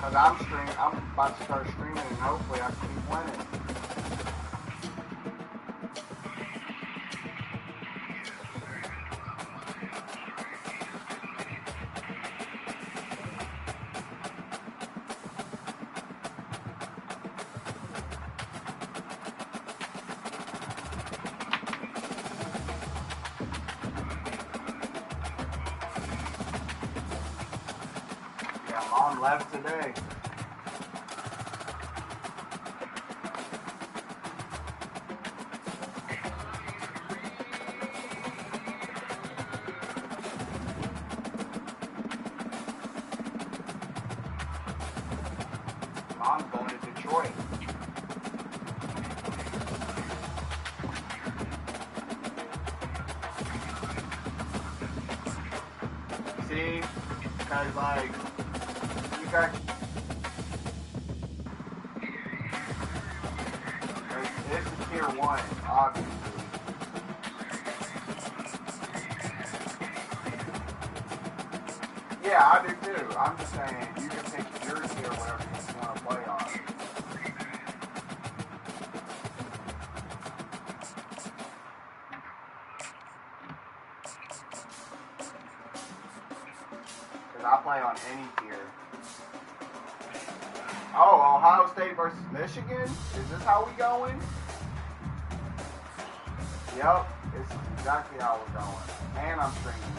Because I'm about to start streaming and hopefully I can keep winning. Yeah, Mom left today. Mom's going to Detroit. See? Because, like, you got... This is tier 1, obviously. Yeah, I do too. I'm just saying, you can pick your tier, whatever you want to play on. Because I play on any tier. Oh, Ohio State versus Michigan? Is this how we going? Yep, this is exactly how we're going. And I'm streaming it.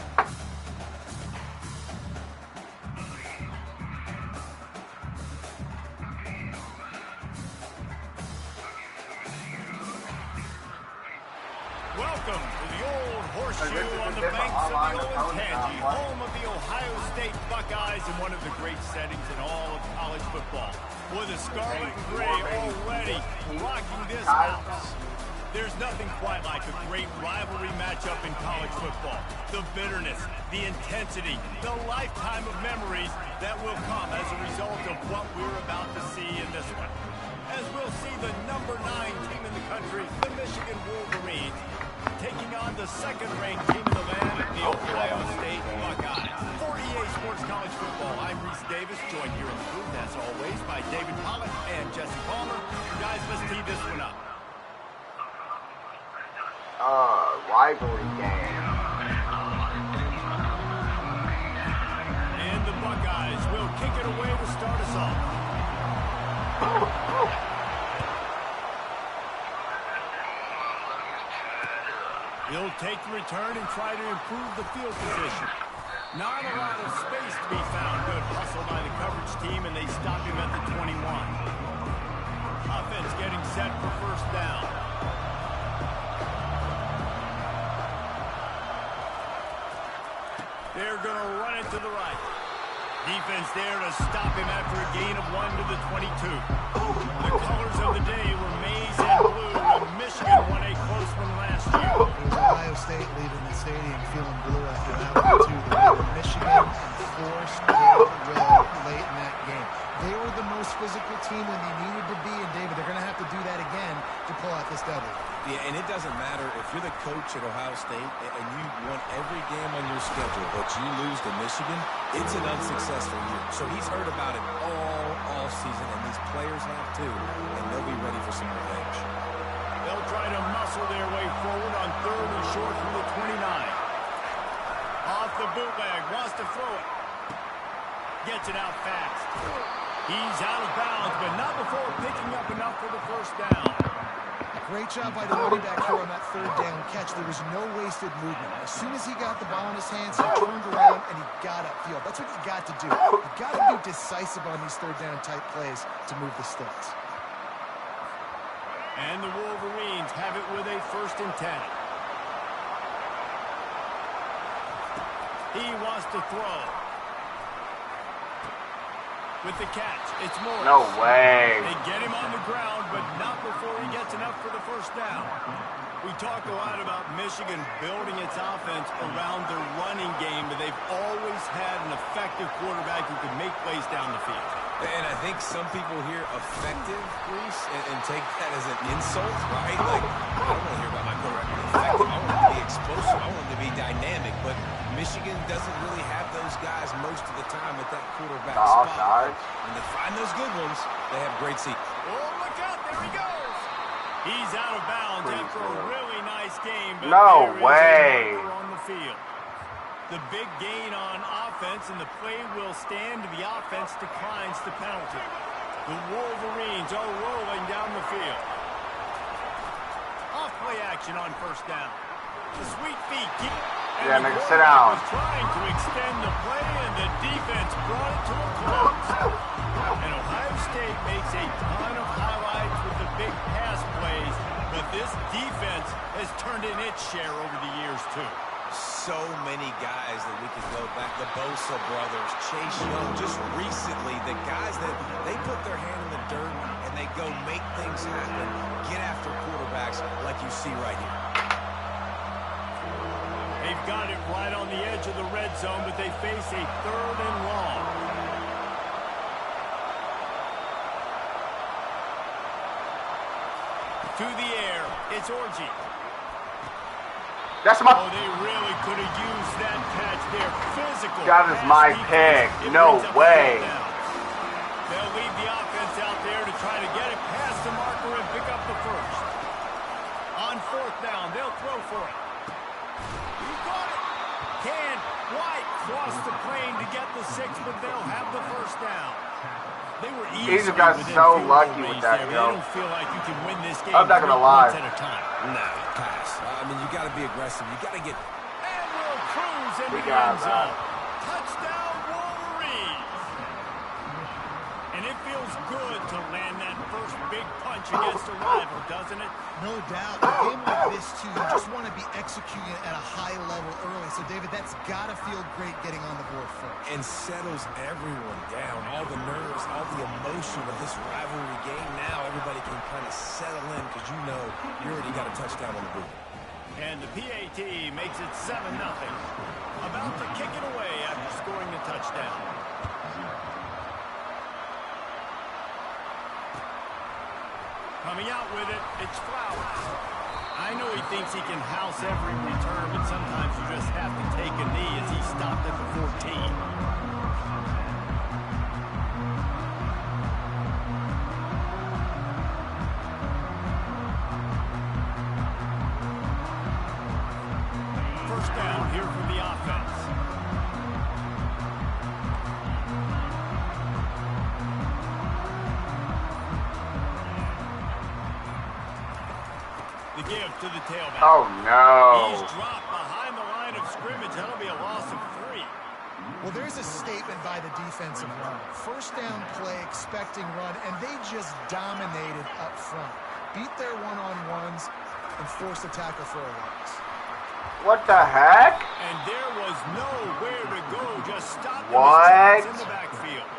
Welcome to the old horseshoe on the banks of the Olentangy, home of the Ohio State Buckeyes in one of the great settings in all of college football. With the scarlet and gray already rocking this house. There's nothing quite like a great rivalry matchup in college football. The bitterness, the intensity, the lifetime of memories that will come as a result of what we're about to see in this one. As we'll see the number 9 team in the country, the Michigan Wolverines, taking on the second-ranked team in the land, the Ohio State Buckeyes. For EA Sports College Football, I'm Reese Davis, joined here in the booth, as always, by David Pollock and Jesse Palmer. Guys, let's tee this one up. Rivalry game. And the Buckeyes will kick it away to start us off. He'll take the return and try to improve the field position. Not a lot of space to be found. Good hustle by the coverage team, and they stop him at the 21. Offense getting set for first down. They're going to run it to the right. Defense there to stop him after a gain of 1 to the 22. The colors of the day were maize and blue, and Michigan won a close one last year. It was Ohio State leaving the stadium feeling blue after that one, too. They were Michigan and forced Caleb Will late in that game. They were the most physical team when they needed to be, and David, they're going to have to do that again to pull out this W. Yeah, and it doesn't matter if you're the coach at Ohio State and you won every game on your schedule, but you lose to Michigan, it's an unsuccessful year. So he's heard about it all season, and these players have too, and they'll be ready for some revenge. They'll try to muscle their way forward on 3rd and short from the 29. Off the bootleg, wants to throw it. Gets it out fast. He's out of bounds, but not before picking up enough for the first down. Great job by the running back here on that 3rd down catch. There was no wasted movement. As soon as he got the ball in his hands, he turned around and he got upfield. That's what you got to do. You got to be decisive on these 3rd down type plays to move the sticks. And the Wolverines have it with a 1st and 10. He wants to throw. With the catch, it's Morris. No way. They get him on the ground, but not before he gets enough for the first down. We talk a lot about Michigan building its offense around their running game, but they've always had an effective quarterback who can make plays down the field. And I think some people hear effective, Reese, and take that as an insult, right? Like, I don't want to hear about my quarterback being effective. I want him to be explosive. I want him to be dynamic, but Michigan doesn't really have those those guys most of the time at that quarterback Offside. spot. When they find those good ones, they have great seats. Oh, look out. There he goes. He's out of bounds after a really nice game. But No there is a way. marker on the field. The big gain on offense, and the play will stand. The offense declines the penalty. The Wolverines are rolling down the field. Off play action on first down. The sweet feet keep. Yeah, nigga, sit down. Was trying to extend the play, and the defense brought it to a close. And Ohio State makes a ton of highlights with the big pass plays, but this defense has turned in its share over the years, too. So many guys that we could go back. The Bosa brothers, Chase Young. Just recently, the guys that they put their hand in the dirt and they go make things happen, get after quarterbacks like you see right here. They've got it right on the edge of the red zone, but they face a 3rd and long. To the air, it's Orji. That's my. Oh, they really could have used that catch there. Physical. That is my pick. No way. They'll leave the offense out there to try to get it past the marker and pick up the first. On 4th down, they'll throw for it. He got it. Can White cross the plane to get the 6, but they'll have the first down. They were These guys are so lucky with that, there, yo. They don't feel like you can win this game. I'm not gonna 3 lie. points at a time. Nah, pass. I mean, you got to be aggressive. You got to get. And will cruise into We the got end that. zone. Touchdown, Wolverines. And it feels good to land that first big punch against a rival, doesn't it? No doubt. A game like this, too, you just want to be executing at a high level early. So, David, that's got to feel great getting on the board first. And settles everyone down. All the nerves, all the emotion of this rivalry game. Now everybody can kind of settle in because you know you already got a touchdown on the board. And the PAT makes it 7-0. About to kick it away after scoring the touchdown. Coming out with it, it's Flowers. I know he thinks he can house every return, but sometimes you just have to take a knee as he stopped at the 14. First down here for the offense. The give to the tailback. Oh He's no. dropped behind the line of scrimmage. That'll be a loss of 3. Well, there's a statement by the defensive line. First down play, expecting run, and they just dominated up front. Beat their one-on-ones and forced a tackle for a loss. What the heck? And there was nowhere to go. Just stopped What? in the backfield.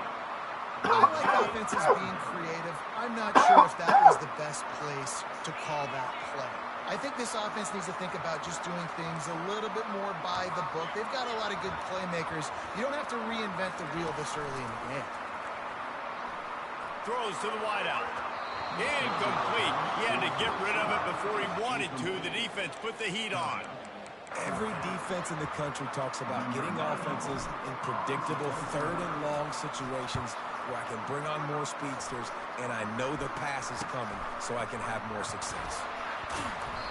I like offenses being creative. I'm not sure if that was the best place to call that play. I think this offense needs to think about just doing things a little bit more by the book. They've got a lot of good playmakers. You don't have to reinvent the wheel this early in the game. Throws to the wideout. Incomplete. He had to get rid of it before he wanted to. The defense put the heat on. Every defense in the country talks about getting offenses in predictable 3rd and long situations where I can bring on more speedsters and I know the pass is coming so I can have more success.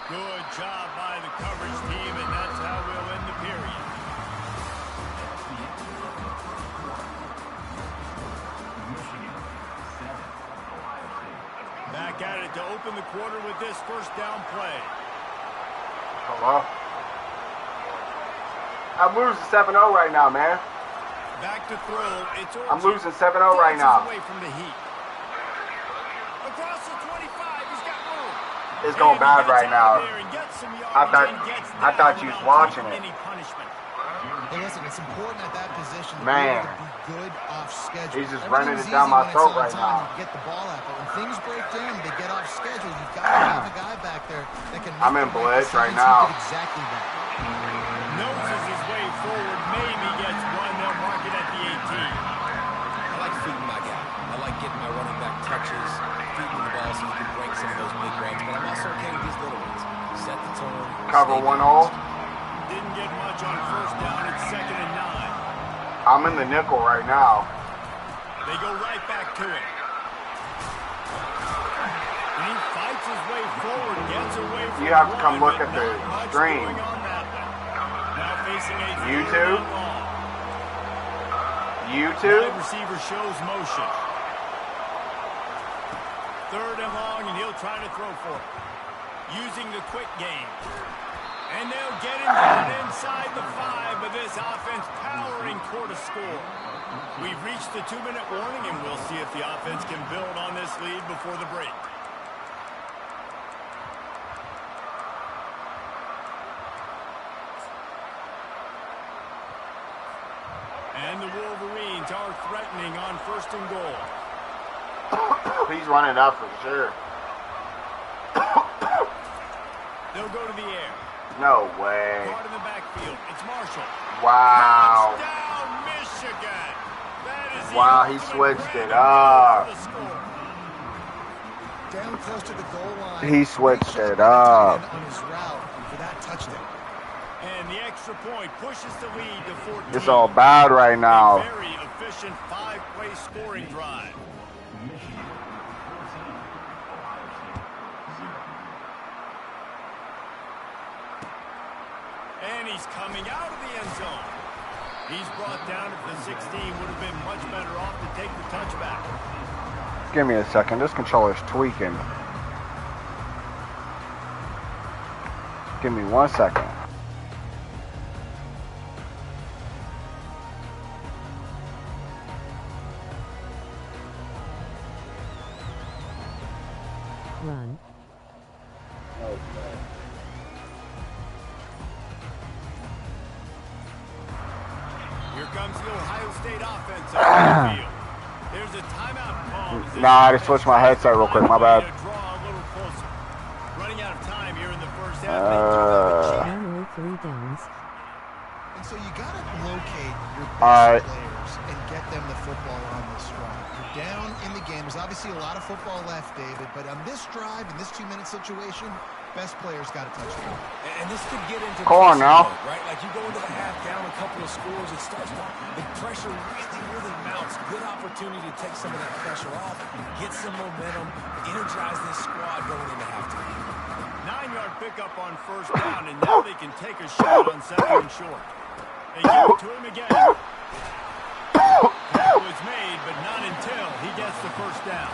Good job by the coverage team, and that's how we'll end the period. Back at it to open the quarter with this first down play. Hello? I'm losing 7-0 right now, man. Back to throw. It's I'm losing 7-0 right now. Away from the heat. Across the 25, he's got room. It's going bad right now. I thought you was watching it. Hey, listen, it's important at that position to Man. be able to be good off schedule. He's just running it Everything's down easy my when it's throat on right time. now. You get the ball out, but when things break down, they get off schedule. You've got to have a guy back there that can. I'm in blitz right now. Exactly that. Noses his way forward. Maybe gets one. They'll mark it at the 18. I like feeding my guy. I like getting my running back touches, feeding the ball so he can break some of those big runs, but I'm also okay with these little ones. Set the tone. Cover 1-0. Didn't get much on first down. It's 2nd and 9. I'm in the nickel right now. They go right back to it. And he fights his way forward, gets away from You have to come one, look but at the not much stream. going on that one. Now facing a YouTube? third and long. YouTube? Wide receiver shows motion. Third and long, and he'll try to throw for it. Using the quick game. And they'll get him down inside the 5, but this offense powering toward a score. We've reached the 2-minute warning, and we'll see if the offense can build on this lead before the break. And the Wolverines are threatening on 1st and goal. He's running up for sure. They'll go to the air. No way. Caught in the backfield. It's Marshall. Wow. Touchdown, Michigan. That is the Wow, he ultimate switched grand it up. for the score. Down close to the goal line. He switched Great it job up. on his route for that touchdown. And the extra point pushes the lead to 14. It's all bad right A now. very efficient 5-play scoring drive. And he's coming out of the end zone. He's brought down at the 16. Would have been much better off to take the touchback. Give me a second. This controller's tweaking. Give me 1 second. Run. Here comes the Ohio State offense on the field. There's a timeout call. Nah, I just switched my headset real quick. My bad. Draw a little closer. Running out of time here in the first half. They do have a chance. Only 3 downs. And so you got to locate your best Alright. players and get them the football on this drive. You're down in the game. There's obviously a lot of football left, David, but on this drive, in this 2-minute situation, best players got to touch the ball. And this could get into Come on pressure now. mode, right? Like you go into the half down a couple of scores, it starts to, the pressure really mounts. Good opportunity to take some of that pressure off, get some momentum, energize this squad going into halftime. 9-yard pickup on first down, and now they can take a shot on 2nd and short. They give it to him again. That was made, but not until he gets the first down.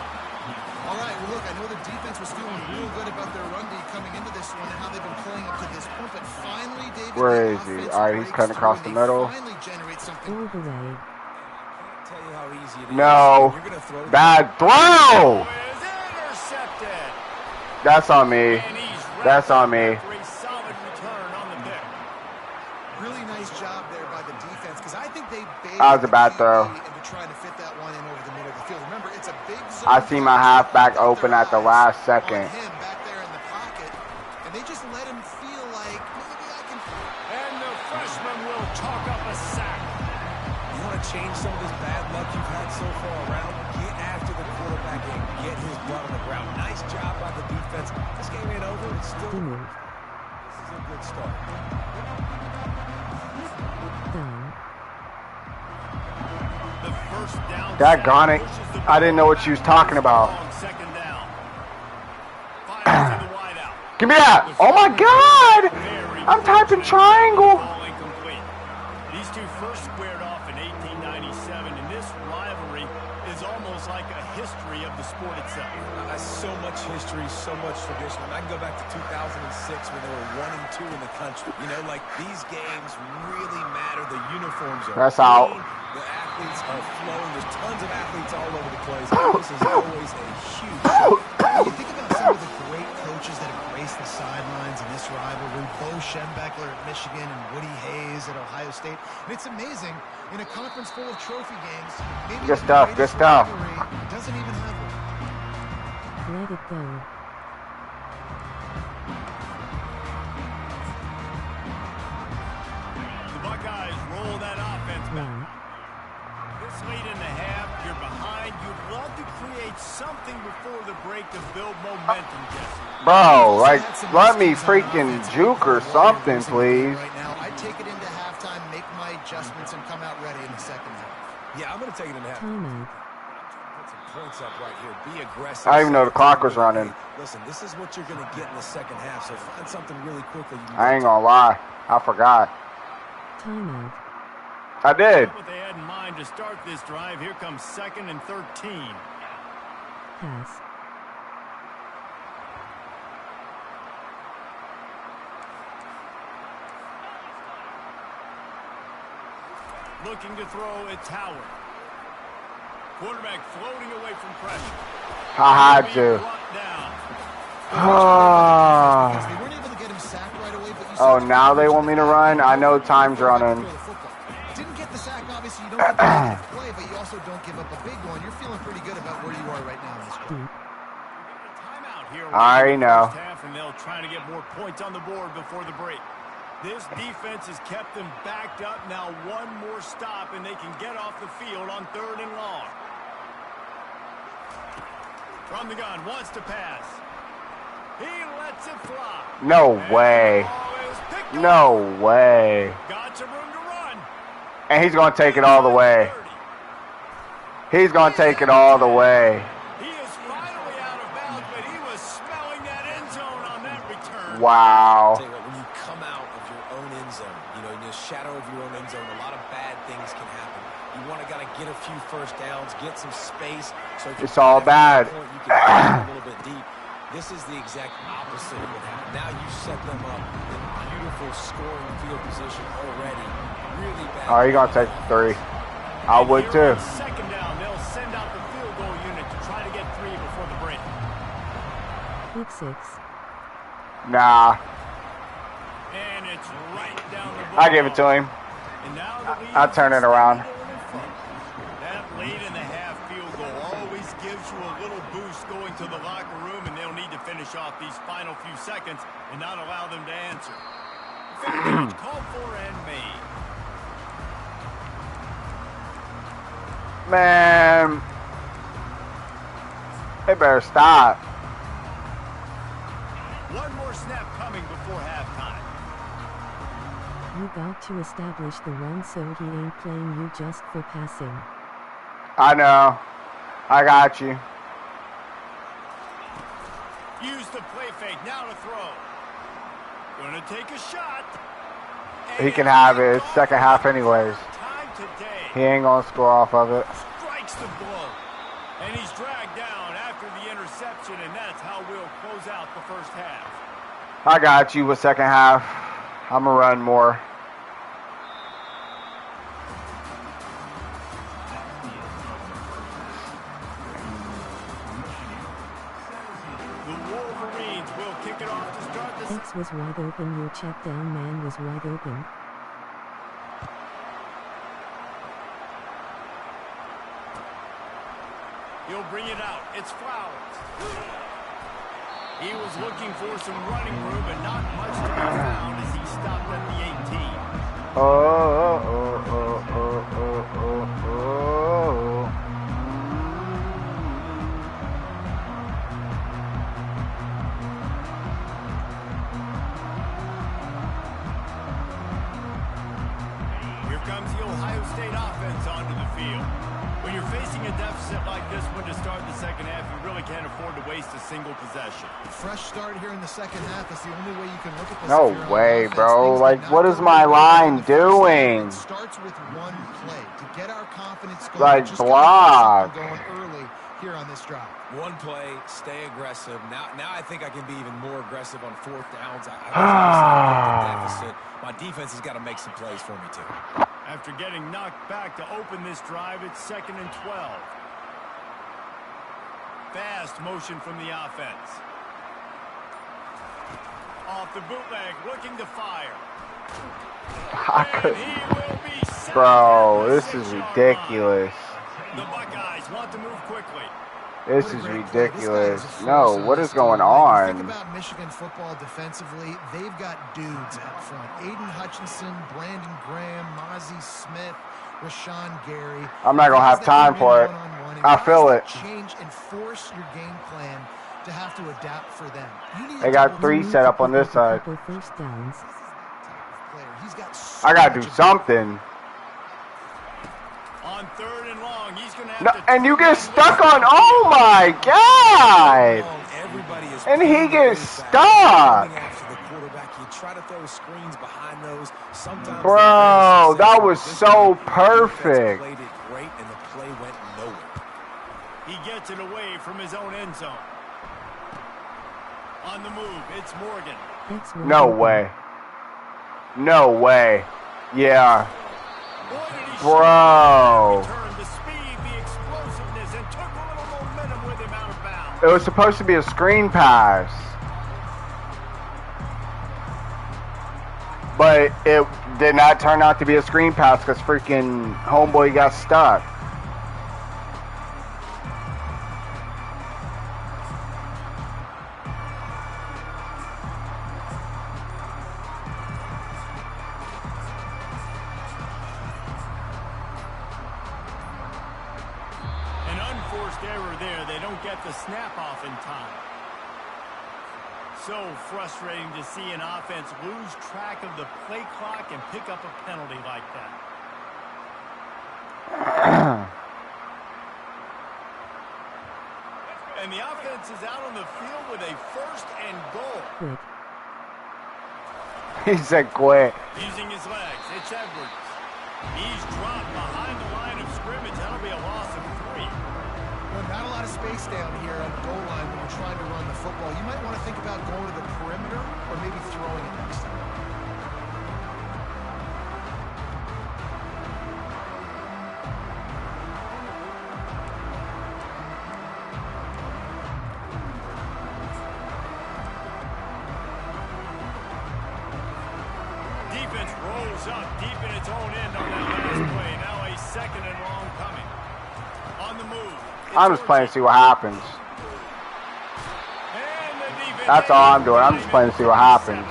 All right, well, look, I know the defense was feeling real good about their run D coming into this one and how they've been playing up to this point, but finally, David, Where the is he? offense All right, he's breaks cutting across through the and they middle. finally generate something. All the way. Tell you how easy it is. No. You're gonna throw Bad throw. Is intercepted. That's on me. And he's That's on me. for a solid return on the pick. Really nice job there by the defense because I think they baited That was a bad the throw. QB into trying to fit that one in over the middle of the field. Remember, it's a big zone. I see my halfback open at the last On second. him back there in the pocket, and they just let him feel like maybe I can. And the freshman will chalk up a sack. You want to change some of this bad luck you've had so far around? Get after the quarterback and get his butt on the ground. Nice job by the defense. This game ain't over. It's still Move. this is a good start. Down. The first down. Daggone it. pushes the I didn't know what you was talking about. long 2nd down. Fires to the wideout. Give me that. Oh my God. I'm typing triangle. Ball incomplete. These two first squared off in 1897, and this rivalry is almost like a history of the sport itself. So much history, so much tradition. And I can go back to 2006 when they were 1 and 2 in the country. You know, like these games really matter. The uniforms are That's out. clean. The athletes are flowing. There's tons of athletes all over the place. This is always a huge show. When you think about some of the great coaches that have graced the sidelines in this rivalry, Bo Schembechler at Michigan and Woody Hayes at Ohio State. And it's amazing, in a conference full of trophy games, maybe Good the stuff, good greatest stuff. rivalry doesn't even have one. Let it go. The Buckeyes roll that offense back. Run. This late in the half, you're behind. You'd love to create something before the break to build momentum, Jesse. Bro, like, let me freaking juke or something, please. Right now, I'd take it into halftime, make my adjustments, and come out ready in the second half. Yeah, I'm going to take it into half. Timeout. Put some points up right here. Be aggressive. I didn't even know the clock was running. Listen, this is what you're going to get in the second half, so find something really quickly. I ain't gonna lie. I forgot. Timeout. I did. What they had in mind to start this drive. Here comes 2nd and 13. Pass. Looking to throw, it's Howard. Quarterback floating away from pressure. I had to. They weren't able to get him sacked right away, but you Oh, now they want me to run? I know time's running. Didn't get the sack, obviously. You don't get the big play, but you also don't give up a big one. You're feeling pretty good about where you are right now in this game. Timeout here. I already know. First half, and they'll try to get more points on the board before the break. This defense has kept them backed up. Now one more stop, and they can get off the field on 3rd and long. From the gun, wants to pass. He lets it fly. No And way. the ball is picked up. No way. Got some room to run. And he's going to take it all the way. He's going to take it all the way. He is finally out of bounds, but he was smelling that end zone on that return. Wow. Tell you what, when you come out of your own end zone, you know, in the shadow of your own end zone, a lot of bad things can happen. You want to get a few first downs, get some space. So if It's all bad. Point, you can get a little bit deep. This is the exact opposite of what happened. Now you set them up in beautiful scoring field position already. Really bad. Oh, you're going to take the 3. I would too. Second down, they'll send out the field goal unit to try to get 3 before the break. Pick 6. Nah. And it's right down the I give it to him. And now the lead I'll turn it around. That late in the half field goal always gives you a little boost going to the locker room, and they'll need to finish off these final few seconds and not allow them to answer. Fair catch called for and made. Man. They better stop. One more snap coming before halftime. You got to establish the run so he ain't playing you just for passing. I know. I got you. Use the play fake, now to throw. Gonna take a shot. He can have it. It's second half anyways. Time today. He ain't going to score off of it. Strikes the blow. And he's dragged down after the interception, and that's how we'll close out the first half. I got you with second half. I'm going to run more. The Wolverines will kick it off to start this. X was wide open. Your check down man was wide open. He'll bring it out. It's Flowers. He was looking for some running room, but not much to be found as he stopped at the 18. Here comes the Ohio State offense onto the field. When you're facing a deficit like this one to start the second half, you really can't afford to waste a single possession. Fresh start here in the second half. That's the only way you can look at this. No if you're on way, offense. bro. Things Like, did what not is go my right line in the first half. doing? It starts with one play to get our confidence going. Like, Just gotta get block. something going early here on this drive. One play, stay aggressive. Now I think I can be even more aggressive on 4th downs. I was the deficit. My defense has got to make some plays for me too. After getting knocked back to open this drive, it's 2nd and 12. Fast motion from the offense. Off the bootleg, looking to fire. I And could, he will be sacked bro, at the this is 6-yard ridiculous. line. The Buckeyes want to move quickly. This What a is great play. This guy ridiculous. is a No, force what on is this going team. Like, you think on? about Michigan football defensively, they've got dudes out front. Aiden Hutchinson, Brandon Graham, Mozzie Smith, Rashawn Gary. I'm not going to have Guys that time come for in it. one-on-one, and I guys feel that it. change and force your game plan to have to adapt for them. You need They a got double 3 team. set up on this A side. couple first downs. Player. He's He's got so I gotta do much something. On 3rd and long, he's going to have to... And you get stuck on. Oh my God! Everybody is And he gets stuck. after the quarterback. You try to throw screens behind those. Sometimes Bro, that was so perfect. Played it great, and the play went nowhere. He gets it away from his own end zone. On the move, it's Morgan. No way. No way. Yeah. Boy, did he Bro. return the speed, the explosiveness, and took a little momentum with him out of bounds. It was supposed to be a screen pass. But it did not turn out to be a screen pass because freaking homeboy got stuck. An unforced error there. They don't get the snap off in time. So frustrating to see an offense lose track of the play clock and pick up a penalty like that. And the offense is out on the field with a 1st and goal. He said quit. Using his legs, it's Edwards. He's dropped behind the line of scrimmage. That'll be a loss of 3. Well, not a lot of space down here on the goal line when you're trying to run the football. You might want to think about going to the perimeter or maybe throwing it next time. Defense rolls up deep in its own end on that last play. Now a 2nd and long coming. On the move. I'm just playing to see what happens. That's all I'm doing. I'm just playing to see what happens.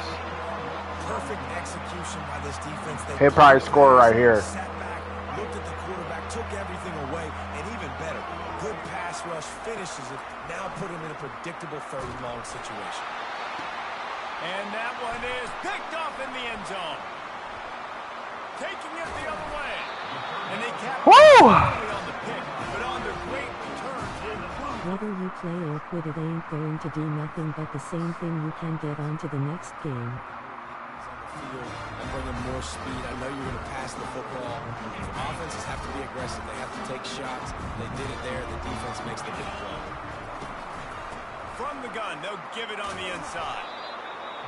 Perfect execution by this defense. He'll probably score right here. Sat back, looked at the quarterback, took everything away, and even better, good pass rush, finishes it. Now put him in a predictable 3rd and long situation. And that one is picked off in the end zone. Taking it the other way. And they capture on the pick, but on their great returns in the move. Whether you play or quit, it ain't going to do nothing but the same thing. You can get on to the next game. Field and bring them more speed. I know you're going to pass the football. Offenses have to be aggressive. They have to take shots. They did it there. The defense makes the big play. From the gun, they'll give it on the inside.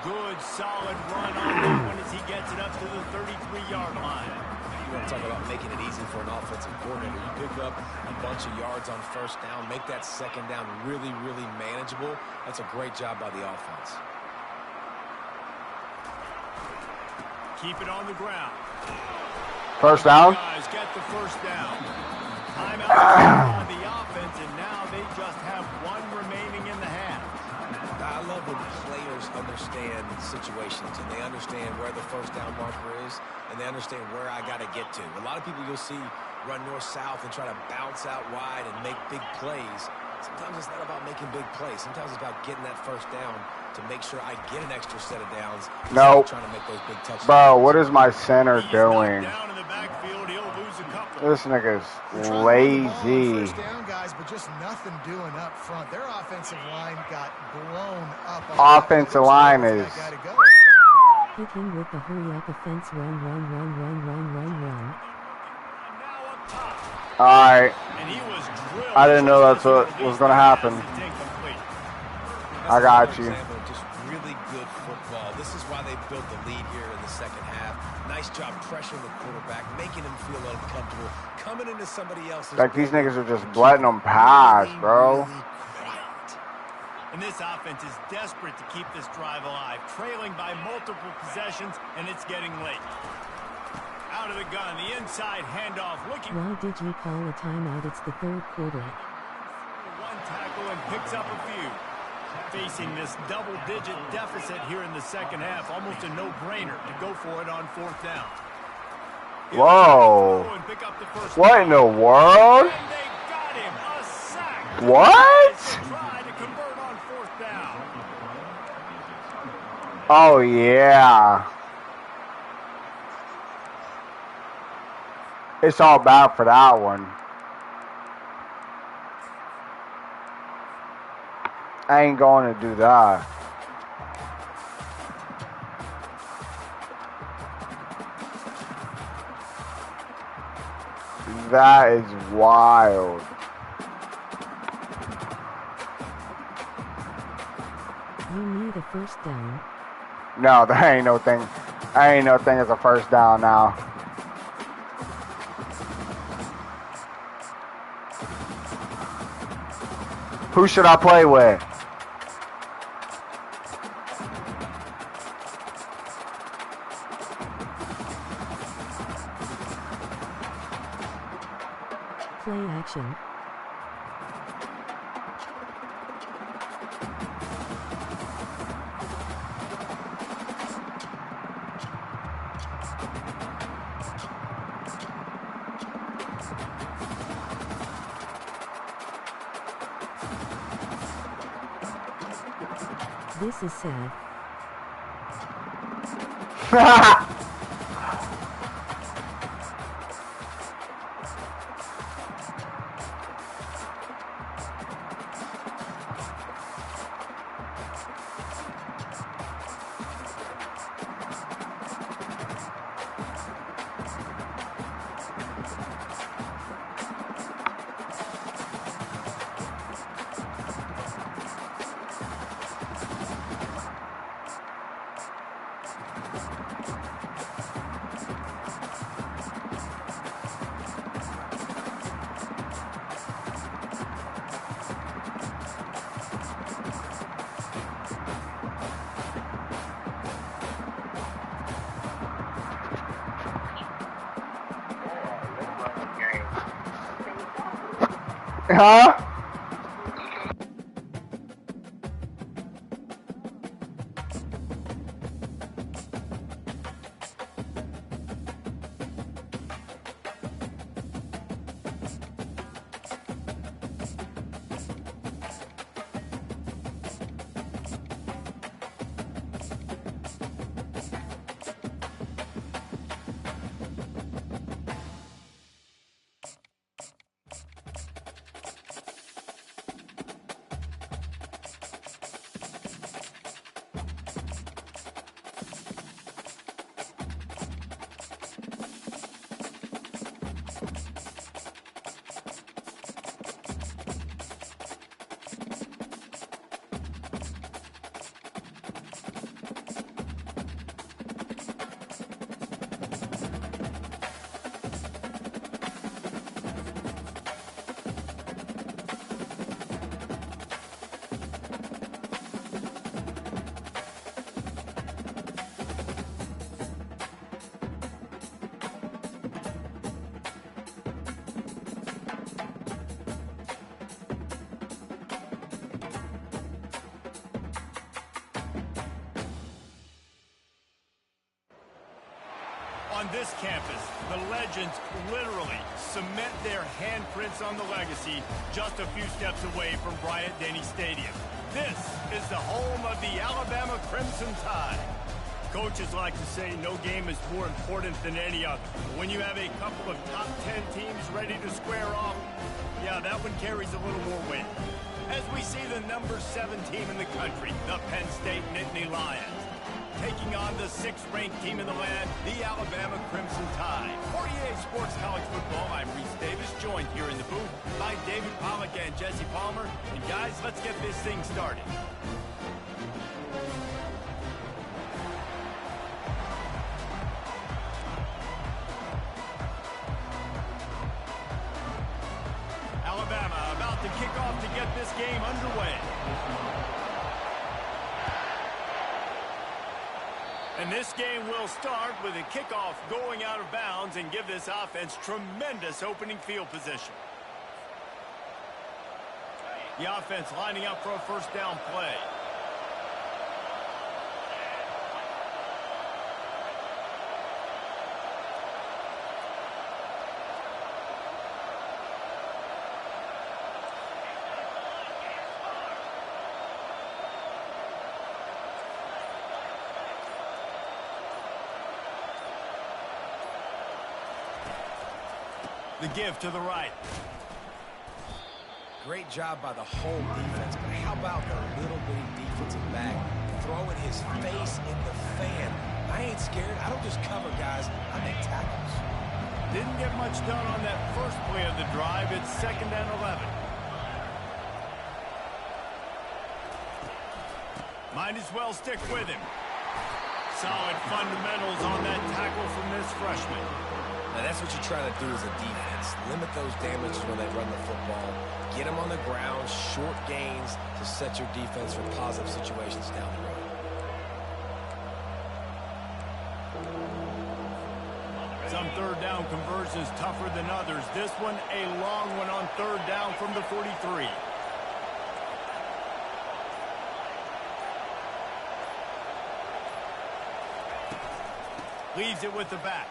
Good, solid run on that one as he gets it up to the 33-yard line. You want to talk about making it easy for an offensive coordinator. You pick up a bunch of yards on 1st down, make that 2nd down really, really manageable. That's a great job by the offense. Keep it on the ground. 1st down. Guys get the 1st down. Timeout on the offense, and now they just have 1 remaining in the half. I love when players understand situations and they understand where the 1st down marker is and they understand where I got to get to. A lot of people you'll see run north-south and try to bounce out wide and make big plays. Sometimes it's not about making big plays. Sometimes it's about getting that 1st down to make sure I get an extra set of downs. Nope. Trying to make those big touchdowns. Bro, what is my center doing? Down in the backfield, he'll lose a couple. This nigga's Lazy. lazy. First down, guys, but just nothing doing up front. Their offensive line got blown up. Offensive line is... Hit him with the hurry up offense. Run. Now up top. Alright. And he was drilled. I didn't know that's what was going to happen. It's incomplete. I got you. Just really good football. This is why they built the lead here in the 2nd half. Nice job pressuring the quarterback, making him feel uncomfortable, coming into somebody else's. Like, these niggas are just letting them pass, bro. And this offense is desperate to keep this drive alive, trailing by multiple possessions, and it's getting late. Out of the gun, the inside handoff, looking. Why did you call a timeout? It's the 3rd quarter. One tackle and picks up a few. Facing this double-digit deficit here in the 2nd half, almost a no-brainer to go for it on 4th down. Whoa. And pick up the 1st What in the world? And they got him, a sack. What? Try to convert on 4th down. Oh, yeah. It's all bad for that one. I ain't going to do that. That is wild. You need a first down. No, that ain't no thing. That ain't no thing as a first down now. Who should I play with? Play action. This is sad. Huh? On this campus, the legends literally cement their handprints on the legacy just a few steps away from Bryant-Denny Stadium. This is the home of the Alabama Crimson Tide. Coaches like to say no game is more important than any other. When you have a couple of top 10 teams ready to square off, yeah, that one carries a little more weight. As we see the number 7 team in the country, the Penn State Nittany Lions, taking on the 6th-ranked team in the land, the Alabama Crimson Tide. For EA Sports College Football, I'm Reese Davis, joined here in the booth by David Pollack and Jesse Palmer. And guys, let's get this thing started. Alabama about to kick off to get this game underway. And this game will start with a kickoff going out of bounds and give this offense tremendous opening field position. The offense lining up for a first down play. The give to the right. Great job by the whole defense, but how about the little bitty defensive back throwing his face in the fan? I ain't scared. I don't just cover guys. I make tackles. Didn't get much done on that first play of the drive. It's 2nd and 11. Might as well stick with him. Solid fundamentals on that tackle from this freshman. Now, that's what you try to do as a defense. Limit those damages when they run the football. Get them on the ground, short gains to set your defense for positive situations down the road. Some third down conversions tougher than others. This one, a long one on 3rd down from the 43. Leaves it with the back.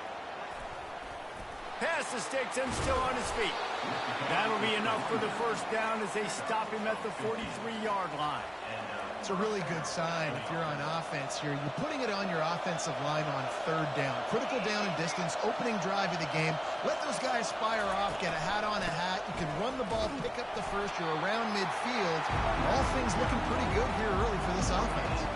Pass the sticks and still on his feet. That'll be enough for the first down as they stop him at the 43-yard line. It's a really good sign if you're on offense here. You're putting it on your offensive line on 3rd down. Critical down and distance, opening drive of the game. Let those guys fire off, get a hat on a hat. You can run the ball, pick up the first. You're around midfield. All things looking pretty good here early for this offense.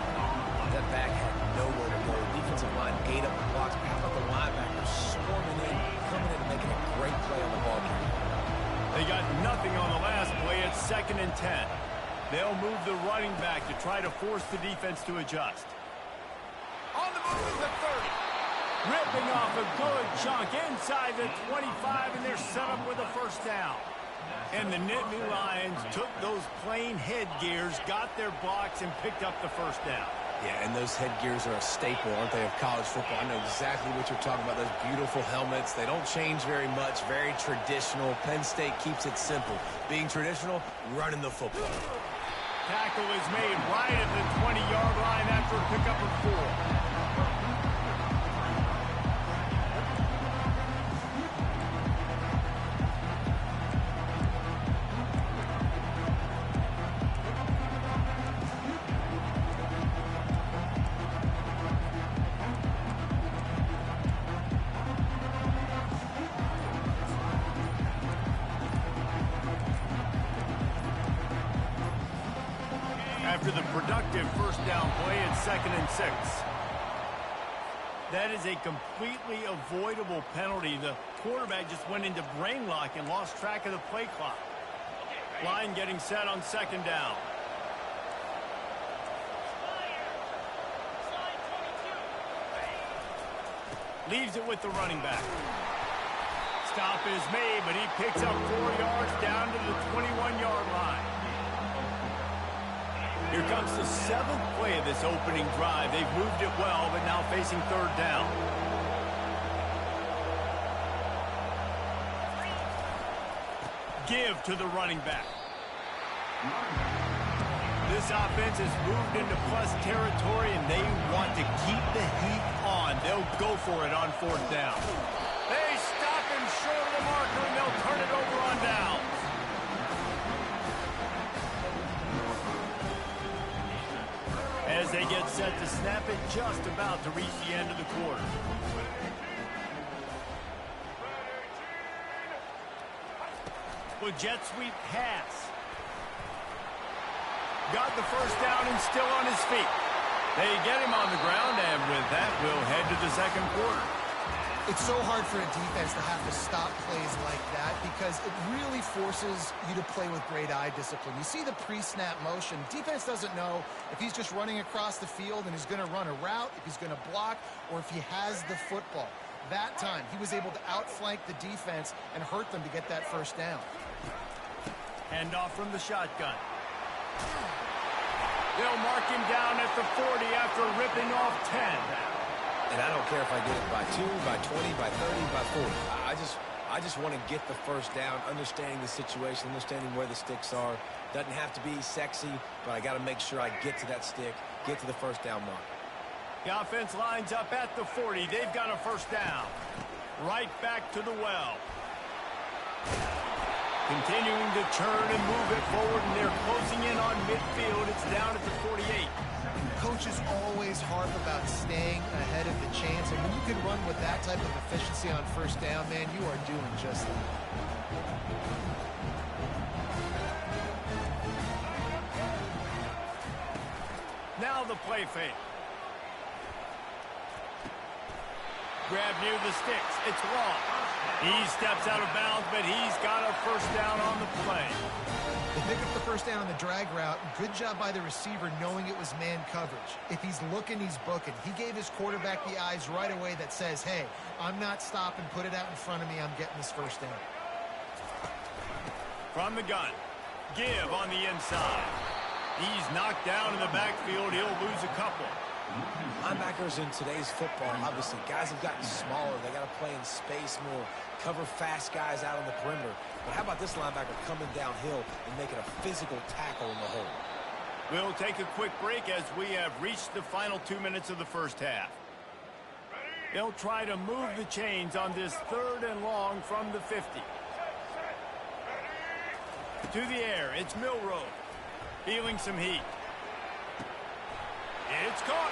That back had nowhere to go. Defensive line ate up the blocks. How about the linebackers swarming in, coming in and making a great play on the ball carrier? They got nothing on the last play. It's 2nd and 10. They'll move the running back to try to force the defense to adjust. On the move is the 30. Ripping off a good chunk inside the 25, and they're set up with a first down. And the Nittany Lions took those plain headgears, got their blocks, and picked up the first down. Yeah, and those headgears are a staple, aren't they, of college football? I know exactly what you're talking about, those beautiful helmets. They don't change very much, very traditional. Penn State keeps it simple. Being traditional, running the football. Tackle is made right at the 20-yard line after a pickup of 4. After the productive first down play, it's 2nd and 6. That is a completely avoidable penalty. The quarterback just went into brain lock and lost track of the play clock. Line getting set on 2nd down. Leaves it with the running back. Stop is made, but he picks up 4 yards down to the 21-yard line. Here comes the 7th play of this opening drive. They've moved it well, but now facing 3rd down. Give to the running back. This offense has moved into plus territory, and they want to keep the heat on. They'll go for it on 4th down. They stop him short of the marker, and they'll turn it over on down. As they get set to snap it, just about to reach the end of the quarter. With jet sweep pass. Got the first down and still on his feet. They get him on the ground, and with that, we'll head to the 2nd quarter. It's so hard for a defense to have to stop plays like that because it really forces you to play with great eye discipline. You see the pre-snap motion. Defense doesn't know if he's just running across the field and he's going to run a route, if he's going to block, or if he has the football. That time, he was able to outflank the defense and hurt them to get that first down. Hand off from the shotgun. They'll mark him down at the 40 after ripping off 10. And I don't care if I get it by 2, by 20, by 30, by 40. I just want to get the first down, understanding the situation, understanding where the sticks are. Doesn't have to be sexy, but I got to make sure I get to that stick, get to the first down mark. The offense lines up at the 40. They've got a first down. Right back to the well. Continuing to turn and move it forward, and they're closing in on midfield. It's down at the 48. Coaches always harp about staying ahead of the chains, and when you can run with that type of efficiency on first down, man, you are doing just that. Now the play fake. Grab near the sticks. It's long. He steps out of bounds, but he's got a first down on the play. They pick up the first down on the drag route. Good job by the receiver knowing it was man coverage. If he's looking, he's booking. He gave his quarterback the eyes right away that says, hey, I'm not stopping. Put it out in front of me. I'm getting this first down. From the gun. Give on the inside. He's knocked down in the backfield. He'll lose a couple. Linebackers in today's football, obviously, guys have gotten smaller. They got to play in space more, cover fast guys out on the perimeter. But how about this linebacker coming downhill and making a physical tackle in the hole? We'll take a quick break as we have reached the final 2 minutes of the first half. They'll try to move the chains on this 3rd and long from the 50. To the air, it's Milroe. Feeling some heat. It's caught.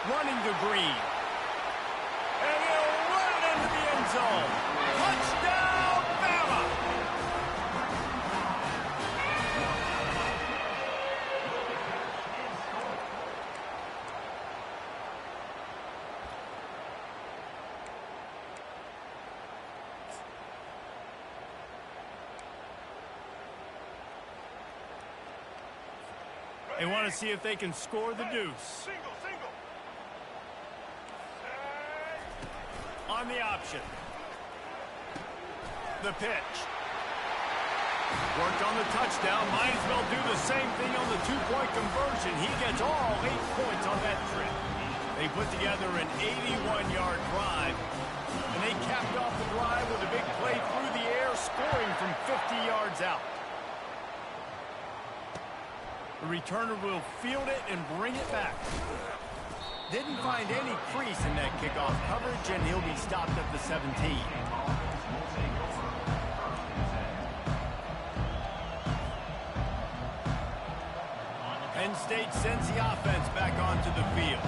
Running to Green. And he'll run it into the end zone. Touchdown, Bama! They want to see if they can score the deuce. On the option. The pitch. Worked on the touchdown. Might as well do the same thing on the 2-point conversion. He gets all 8 points on that trip. They put together an 81-yard drive. And they capped off the drive with a big play through the air, scoring from 50 yards out. The returner will field it and bring it back. Didn't find any crease in that kickoff coverage, and he'll be stopped at the 17. Penn State sends the offense back onto the field.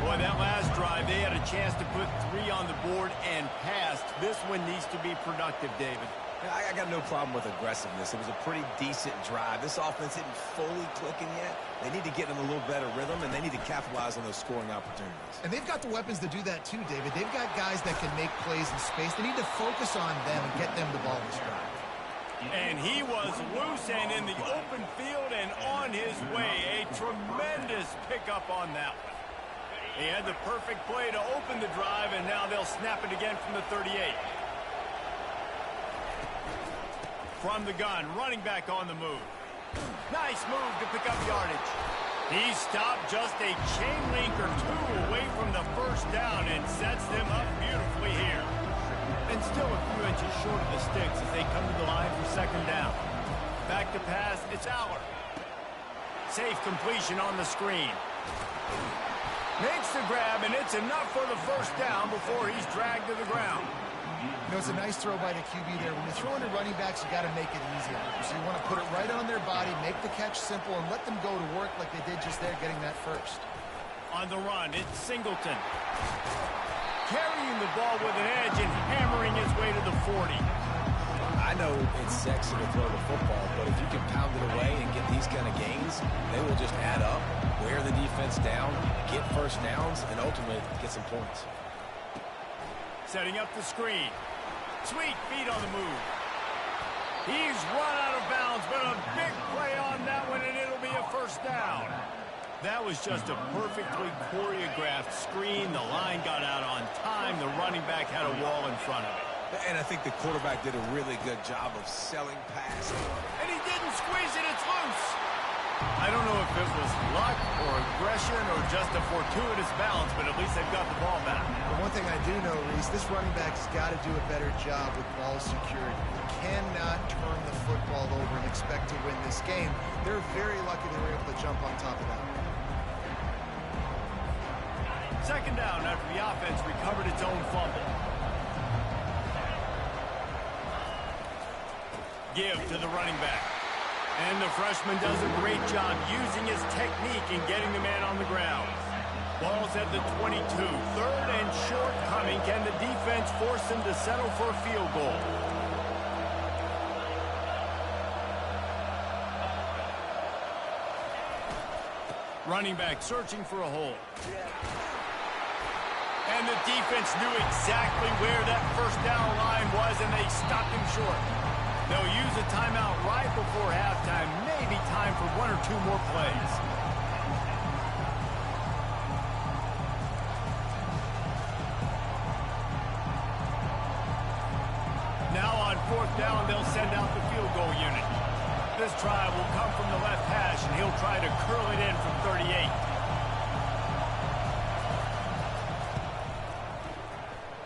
Boy, that last drive, they had a chance to put 3 on the board and passed. This one needs to be productive, David. I got no problem with aggressiveness. It was a pretty decent drive. This offense isn't fully clicking yet. They need to get in a little better rhythm, and they need to capitalize on those scoring opportunities. And they've got the weapons to do that too, David. They've got guys that can make plays in space. They need to focus on them and get them the ball this drive. And he was loose and in the open field and on his way. A tremendous pickup on that one. He had the perfect play to open the drive, and now they'll snap it again from the 38. From the gun, running back on the move. Nice move to pick up yardage. He stopped just a chain link or 2 away from the first down and sets them up beautifully here. And still a few inches short of the sticks as they come to the line for 2nd down. Back to pass, it's Aller. Safe completion on the screen. Makes the grab, and it's enough for the first down before he's dragged to the ground. You know, it's a nice throw by the QB there. When you're throwing to running backs, you got to make it easy on them. So you want to put it right on their body, make the catch simple, and let them go to work like they did just there, getting that first. On the run, it's Singleton. Carrying the ball with an edge and hammering his way to the 40. I know it's sexy to throw the football, but if you can pound it away and get these kind of gains, they will just add up, wear the defense down, get first downs, and ultimately get some points. Setting up the screen. Sweet feet on the move. He's run out of bounds, but a big play on that one, and it'll be a first down. That was just a perfectly choreographed screen. The line got out on time. The running back had a wall in front of it. And I think the quarterback did a really good job of selling pass. And he didn't squeeze it. It's loose. I don't know if it was luck or aggression or just a fortuitous bounce, but at least they've got the ball back. But one thing I do know, Reese, this running back's got to do a better job with ball security. You cannot turn the football over and expect to win this game. They're very lucky they were able to jump on top of that. 2nd down after the offense recovered its own fumble. Give to the running back. And the freshman does a great job using his technique and getting the man on the ground. Ball's at the 22. Third and short coming. Can the defense force him to settle for a field goal? Running back searching for a hole. And the defense knew exactly where that first down line was, and they stopped him short. They'll use a timeout right before halftime. Maybe time for one or two more plays. Now on fourth down, they'll send out the field goal unit. This try will come from the left hash, and he'll try to curl it in from 38.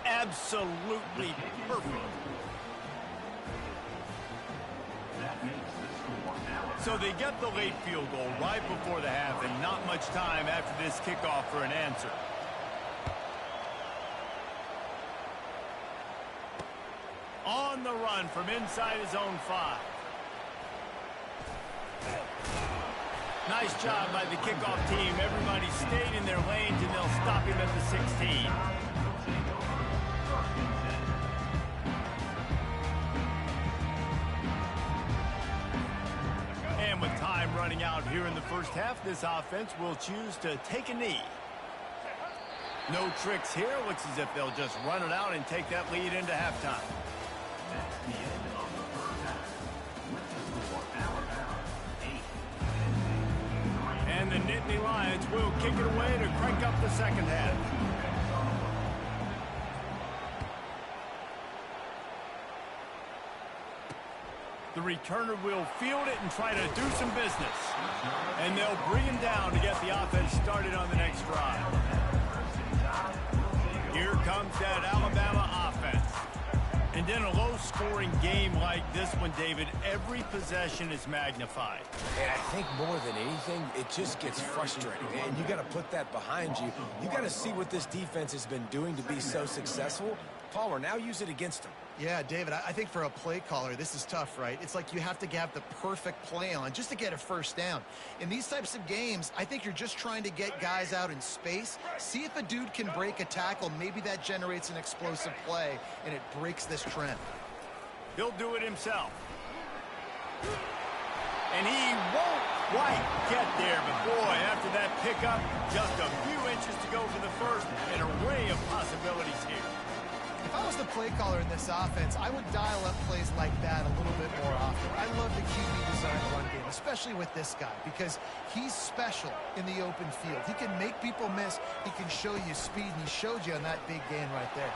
Absolutely perfect. So they get the late field goal right before the half, and not much time after this kickoff for an answer. On the run from inside his own 5. Nice job by the kickoff team. Everybody stayed in their lanes, and they'll stop him at the 16. And with time running out here in the first half, this offense will choose to take a knee. No tricks here. Looks as if they'll just run it out and take that lead into halftime. And the Nittany Lions will kick it away to crank up the second half. The returner will field it and try to do some business. And they'll bring him down to get the offense started on the next drive. Here comes that Alabama offense. And in a low-scoring game like this one, David, every possession is magnified. And I think more than anything, it just gets frustrating. And you got to put that behind you. You got to see what this defense has been doing to be so successful. Palmer, now use it against them. Yeah, David, I think for a play caller, this is tough, right? It's like you have to have the perfect play on just to get a first down. In these types of games, I think you're just trying to get guys out in space, see if a dude can break a tackle. Maybe that generates an explosive play, and it breaks this trend. He'll do it himself. And he won't quite get there, but boy, after that pickup, just a few inches to go for the first, an array of possibilities here. If I was the play caller in this offense, I would dial up plays like that a little bit more often. I love the QB design run game, especially with this guy, because he's special in the open field. He can make people miss. He can show you speed, and he showed you on that big gain right there.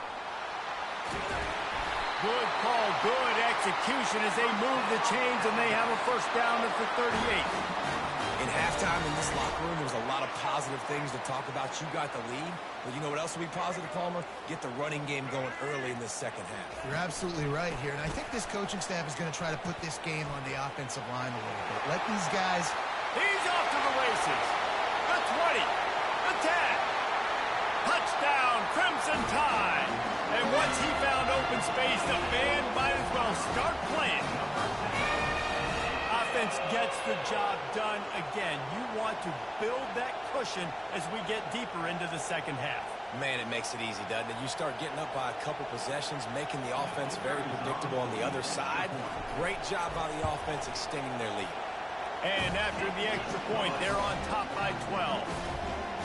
Good call, good execution as they move the chains, and they have a first down at the 38. In halftime in this locker room, there was a lot of positive things to talk about. You got the lead. But you know what else will be positive, Palmer? Get the running game going early in the second half. You're absolutely right here. And I think this coaching staff is going to try to put this game on the offensive line a little bit. Let these guys... He's off to the races. The 20. The 10. Touchdown, Crimson Tide. And once he found open space, the band might as well start playing. Offense gets the job done again. You want to build that cushion as we get deeper into the second half. Man, it makes it easy, doesn't it? You start getting up by a couple possessions, making the offense very predictable on the other side. Great job by the offense extending their lead. And after the extra point, they're on top by 12.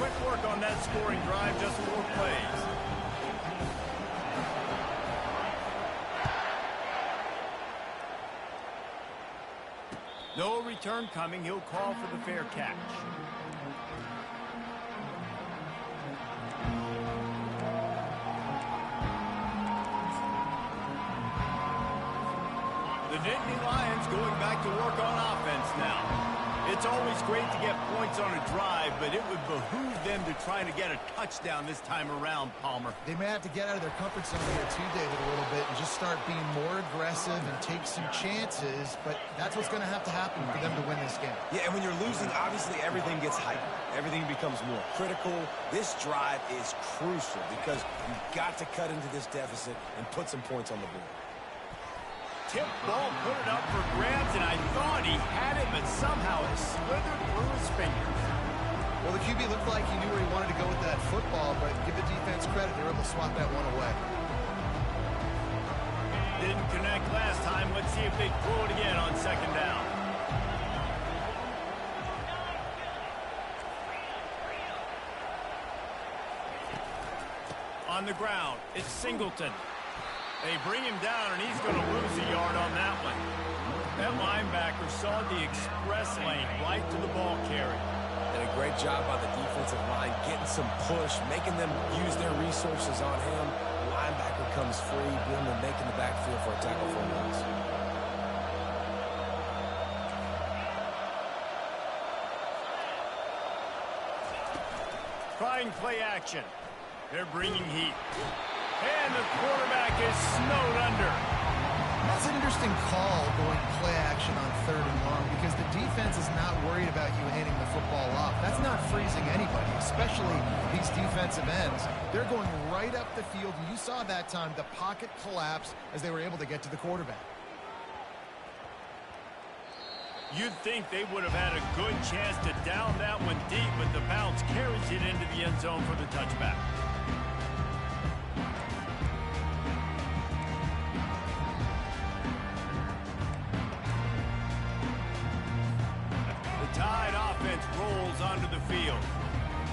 Quick work on that scoring drive, just 4 plays. No return coming. He'll call for the fair catch. The Nittany Lions going back to work on offense now. It's always great to get points on a drive, but it would behoove them to try to get a touchdown this time around, Palmer. They may have to get out of their comfort zone here too, David, a little bit and just start being more aggressive and take some chances, but that's what's going to happen for them to win this game. Yeah, and when you're losing, obviously everything gets heightened. Everything becomes more critical. This drive is crucial because you've got to cut into this deficit and put some points on the board. tip ball, put it up for grabs, and I thought he had it, but somehow it slithered through his fingers. Well, the QB looked like he knew where he wanted to go with that football, but give the defense credit. They were able to swat that one away. Didn't connect last time. Let's see if they throw it again on second down. On the ground, it's Singleton. They bring him down, and he's going to lose a yard on that one. That linebacker saw the express lane right to the ball carrier. And a great job by the defensive line, getting some push, making them use their resources on him. The linebacker comes free, Billman making the backfield for a tackle for a loss. Trying play action. They're bringing heat. And the quarterback is snowed under. That's an interesting call going play action on third and long because the defense is not worried about you handing the football off. That's not freezing anybody, especially these defensive ends. They're going right up the field, and you saw that time the pocket collapse as they were able to get to the quarterback. You'd think they would have had a good chance to down that one deep, but the bounce carries it into the end zone for the touchback. The Tide offense rolls onto the field.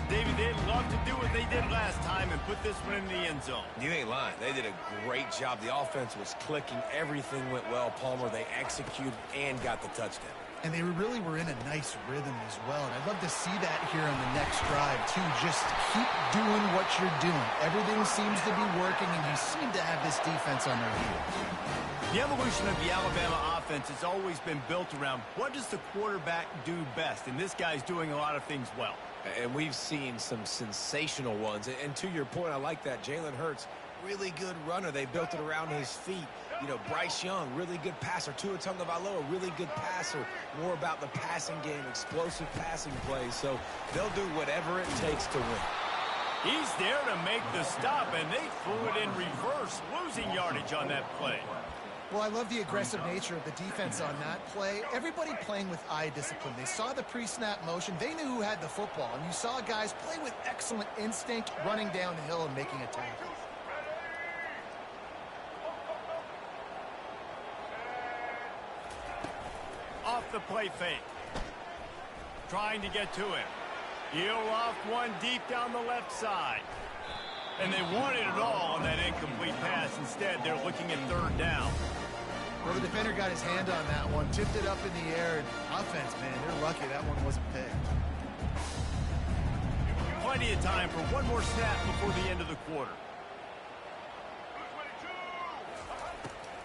David, they'd love to do what they did last time and put this one in the end zone. You ain't lying. They did a great job. The offense was clicking. Everything went well, Palmer. They executed and got the touchdown. And they really were in a nice rhythm as well. And I'd love to see that here on the next drive, too. Just keep doing what you're doing. Everything seems to be working, and you seem to have this defense on their heels. The evolution of the Alabama offense has always been built around what does the quarterback do best, and this guy's doing a lot of things well. And we've seen some sensational ones. And to your point, I like that. Jalen Hurts, really good runner. They built it around his feet. You know, Bryce Young, really good passer. Tua Tagovailoa, really good passer. More about the passing game, explosive passing plays. So they'll do whatever it takes to win. He's there to make the stop, and they threw it in reverse, losing yardage on that play. Well, I love the aggressive nature of the defense on that play. Everybody playing with eye discipline. They saw the pre-snap motion. They knew who had the football. And you saw guys play with excellent instinct, running down the hill and making a tackle. Off the play fake. Trying to get to him. He'll loft one deep down the left side. And they wanted it all on that incomplete pass. Instead, they're looking at third down. Well, the defender got his hand on that one, tipped it up in the air. Offense, man, they're lucky that one wasn't picked. Plenty of time for one more snap before the end of the quarter.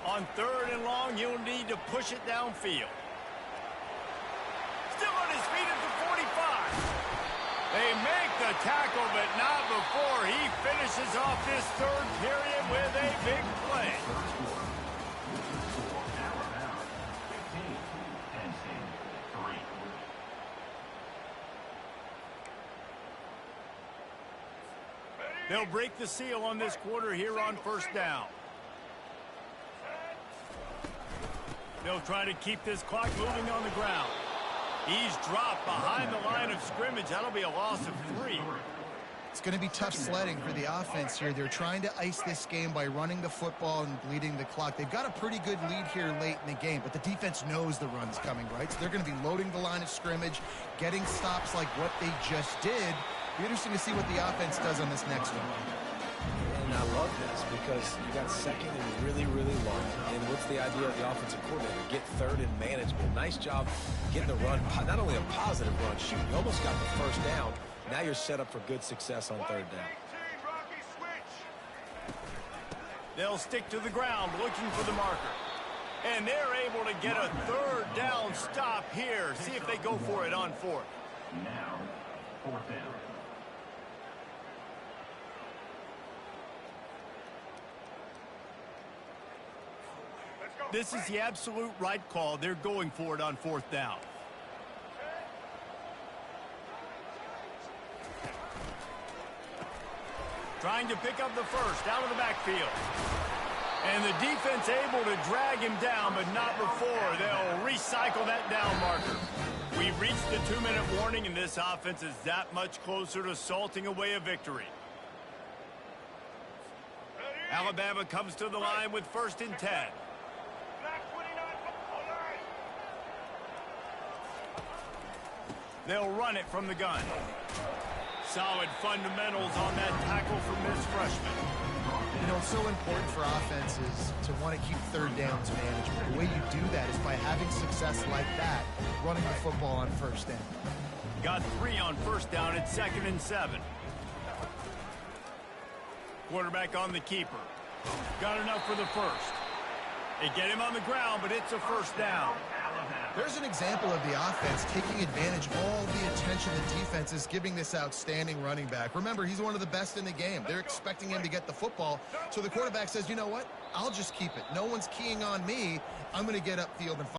On third and long, you'll need to push it downfield. Still on his feet at the 45. They make the tackle, but not before he finishes off this third period with a big play. They'll break the seal on this quarter here on first down. They'll try to keep this clock moving on the ground. He's dropped behind the line of scrimmage. That'll be a loss of 3. It's going to be tough sledding for the offense here. They're trying to ice this game by running the football and bleeding the clock. They've got a pretty good lead here late in the game, but the defense knows the run's coming, right? So they're going to be loading the line of scrimmage, getting stops like what they just did. It'll be interesting to see what the offense does on this next one. And I love this because you got second and really, really long. And what's the idea of the offensive coordinator? Get third and manageable. Nice job getting the run, not only a positive run, shoot, you almost got the first down. Now you're set up for good success on third down. They'll stick to the ground looking for the marker. And they're able to get a third down stop here. See if they go for it on fourth. Now, fourth down. This is the absolute right call. They're going for it on fourth down. Trying to pick up the first out of the backfield. And the defense able to drag him down, but not before. They'll recycle that down marker. We've reached the 2-minute warning, and this offense is that much closer to salting away a victory. Alabama comes to the line with 1st and 10. They'll run it from the gun. Solid fundamentals on that tackle from this freshman. You know, it's so important for offenses to want to keep 3rd downs manageable. The way you do that is by having success like that, running the football on 1st down. Got 3 on 1st down at 2nd and 7. Quarterback on the keeper. Got enough for the 1st. They get him on the ground, but it's a 1st down. There's an example of the offense taking advantage of all the attention the defense is giving this outstanding running back. Remember, he's one of the best in the game. They're expecting him to get the football, so the quarterback says, you know what? I'll just keep it. No one's keying on me. I'm going to get upfield and